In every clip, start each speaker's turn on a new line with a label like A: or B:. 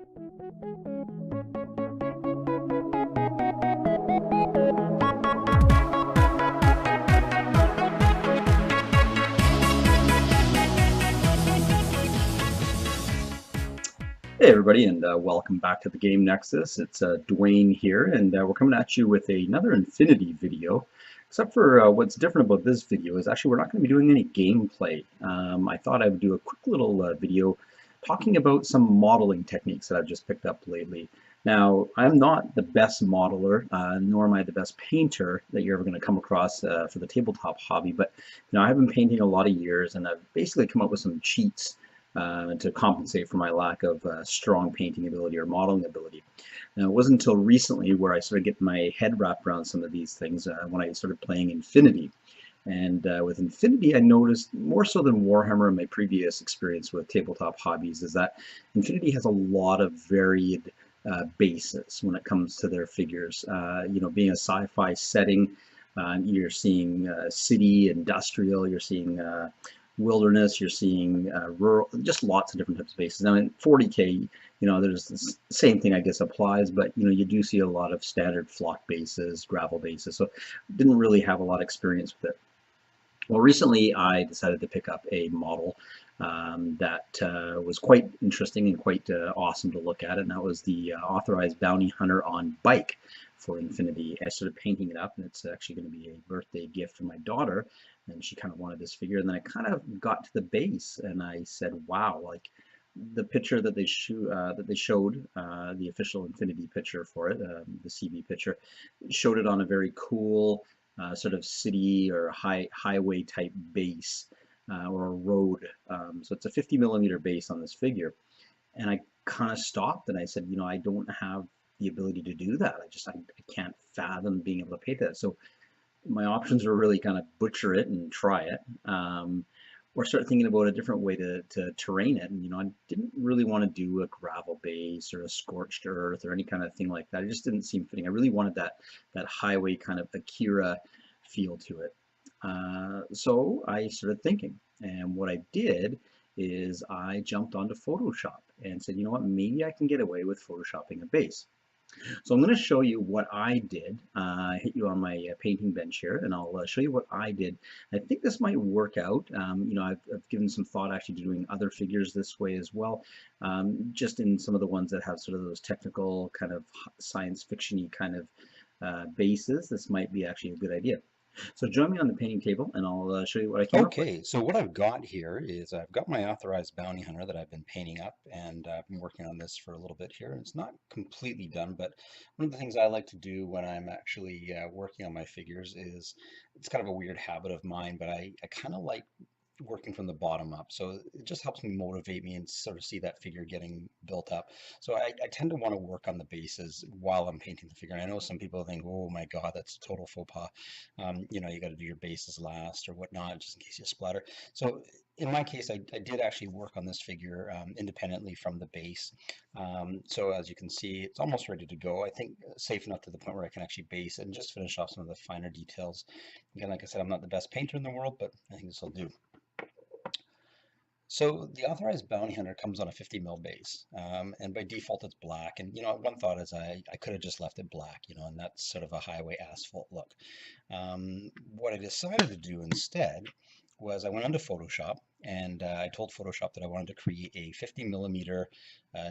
A: Hey everybody, and welcome back to the game Nexus. It's Dwayne here, and we're coming at you with another Infinity video. Except for what's different about this video is actually we're not going to be doing any gameplay. I thought I would do a quick little video talking about some modeling techniques that I've just picked up lately. Now, I'm not the best modeler, nor am I the best painter that you're ever going to come across for the tabletop hobby, but I've been painting a lot of years, and I've basically come up with some cheats to compensate for my lack of strong painting ability or modeling ability. Now, it wasn't until recently where I started getting my head wrapped around some of these things when I started playing Infinity. And with Infinity, I noticed more so than Warhammer in my previous experience with tabletop hobbies is that Infinity has a lot of varied bases when it comes to their figures. Being a sci-fi setting, you're seeing city, industrial, you're seeing wilderness, you're seeing rural, just lots of different types of bases. Now in 40K, there's the same thing I guess applies, but you do see a lot of standard flock bases, gravel bases, so didn't really have a lot of experience with it. Well, recently I decided to pick up a model that was quite interesting and quite awesome to look at, and that was the authorized bounty hunter on bike for Infinity. I started painting it up, and it's actually going to be a birthday gift for my daughter, and she kind of wanted this figure. And then I kind of got to the base, and I said, "Wow!" Like the picture that they showed, the official Infinity picture for it, the CB picture, showed it on a very cool sort of city or highway type base or a road. So it's a 50mm base on this figure, and I kind of stopped and I said, I don't have the ability to do that. I can't fathom being able to paint that. So my options were really kind of butcher it and try it, or start thinking about a different way to terrain it. And I didn't really want to do a gravel base or a scorched earth or any kind of thing like that. It just didn't seem fitting. I really wanted that highway kind of Akira feel to it. So I started thinking, and what I did is I jumped onto Photoshop and said, you know what, maybe I can get away with photoshopping a base. So I'm going to show you what I did. I hit you on my painting bench here, and I'll show you what I did. I think this might work out. I've given some thought actually to doing other figures this way as well, just in some of the ones that have sort of those technical kind of science fiction-y kind of bases. This might be actually a good idea. So join me on the painting table, and I'll show you what I came up with.
B: Okay, so what I've got here is I've got my authorized bounty hunter that I've been painting up, and I've been working on this for a little bit here. It's not completely done, but one of the things I like to do when I'm actually working on my figures is, it's kind of a weird habit of mine, but I kind of like working from the bottom up. So it just helps me motivate me and sort of see that figure getting built up. So I tend to want to work on the bases while I'm painting the figure. And I know some people think, oh my God, that's a total faux pas. You got to do your bases last or whatnot, just in case you splatter. So in my case, I did actually work on this figure independently from the base. So as you can see, it's almost ready to go. I think safe enough to the point where I can actually base and just finish off some of the finer details. Again, like I said, I'm not the best painter in the world, but I think this will do. So the authorized bounty hunter comes on a 50mm base, and by default it's black. And one thought is I could have just left it black, and that's sort of a highway asphalt look. What I decided to do instead was I went onto Photoshop, and I told Photoshop that I wanted to create a 50mm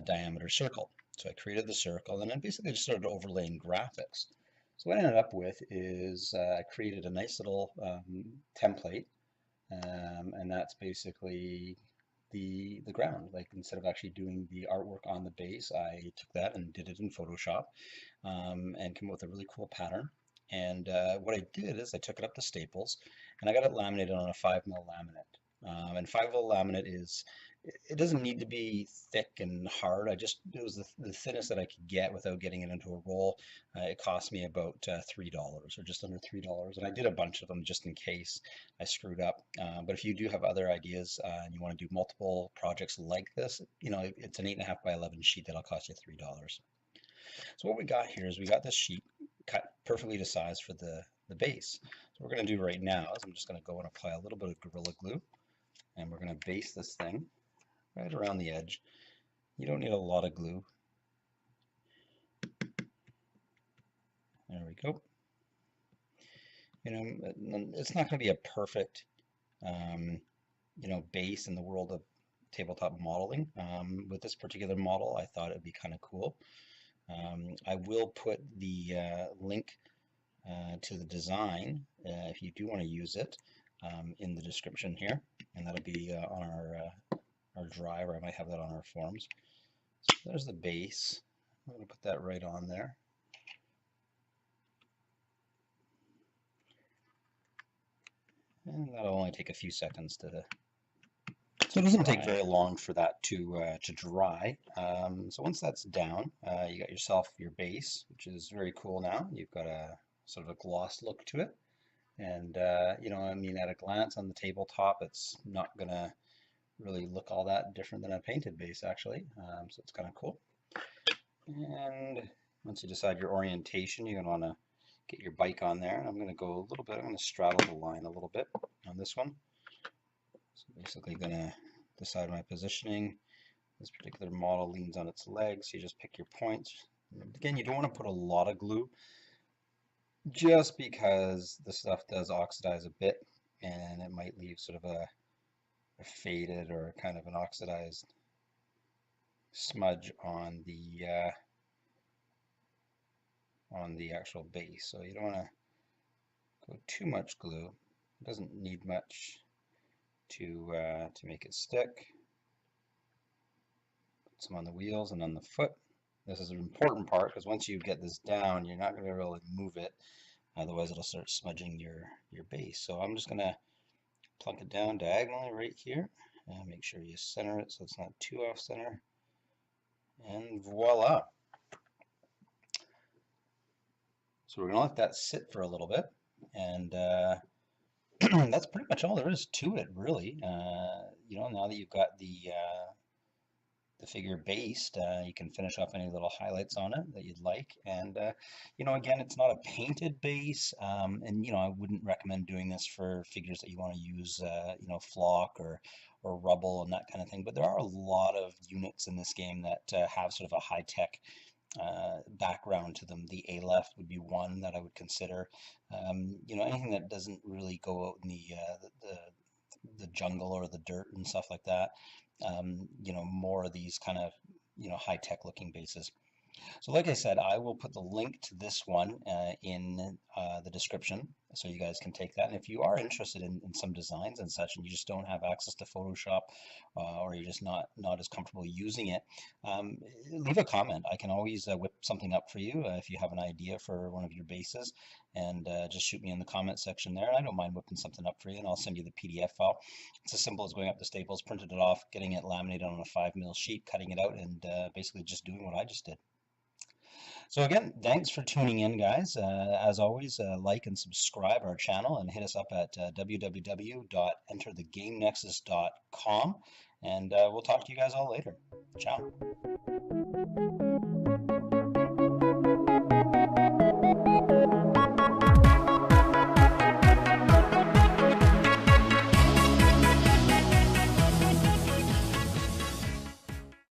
B: diameter circle. So I created the circle, and then basically just started overlaying graphics. So what I ended up with is I created a nice little template, and that's basically the ground. Like, instead of actually doing the artwork on the base, I took that and did it in Photoshop, and came up with a really cool pattern. And what I did is I took it up to Staples, and I got it laminated on a 5mm laminate. And 5mm laminate it doesn't need to be thick and hard. It was the thinnest that I could get without getting it into a roll. It cost me about $3 or just under $3. And I did a bunch of them just in case I screwed up. But if you do have other ideas and you want to do multiple projects like this, it's an 8.5 by 11 sheet that'll cost you $3. So what we got here is we got this sheet cut perfectly to size for the base. So what we're going to do right now is I'm just going to go and apply a little bit of Gorilla Glue, and we're going to base this thing right around the edge. You don't need a lot of glue. There we go. You know, it's not going to be a perfect, you know, base in the world of tabletop modeling. With this particular model, I thought it'd be kind of cool. I will put the link to the design if you do want to use it in the description here, and that'll be on our drive, or I might have that on our forums. So there's the base. I'm going to put that right on there. And that'll only take a few seconds to. So it doesn't take very long for that to dry. So once that's down, you got yourself your base, which is very cool now. You've got a sort of a gloss look to it. And, you know, I mean, at a glance on the tabletop, it's not going to really look all that different than a painted base, actually. So it's kind of cool. And once you decide your orientation, you're going to want to get your bike on there. I'm going to go a little bit, I'm going to straddle the line a little bit on this one. So basically going to decide my positioning. This particular model leans on its legs. You just pick your points. Again, you don't want to put a lot of glue just because the stuff does oxidize a bit and it might leave sort of a faded or kind of an oxidized smudge on the actual base. So you don't want to go too much glue. It doesn't need much to make it stick. Put some on the wheels and on the foot. This is an important part because once you get this down, you're not going to be able to move it. Otherwise, it'll start smudging your base. So I'm just going to plunk it down diagonally right here. And make sure you center it so it's not too off center. And voila. So we're going to let that sit for a little bit. And that's pretty much all there is to it, really. You know, now that you've got the figure based, you can finish off any little highlights on it that you'd like. And, you know, again, it's not a painted base. And, you know, I wouldn't recommend doing this for figures that you want to use, you know, flock or rubble and that kind of thing. But there are a lot of units in this game that have sort of a high-tech background to them. The Aleph would be one that I would consider. You know, anything that doesn't really go out in the jungle or the dirt and stuff like that. You know, more of these kind of, you know, high-tech looking bases. So like I said, I will put the link to this one in the description so you guys can take that. And if you are interested in some designs and such, and you just don't have access to Photoshop or you're just not as comfortable using it, leave a comment. I can always whip something up for you if you have an idea for one of your bases, and just shoot me in the comment section there. I don't mind whipping something up for you, and I'll send you the PDF file. It's as simple as going up to Staples, printing it off, getting it laminated on a 5mm sheet, cutting it out, and basically just doing what I just did. So again, thanks for tuning in, guys. As always, like and subscribe our channel and hit us up at www.enterthegamenexus.com. And we'll talk to you guys all later. Ciao.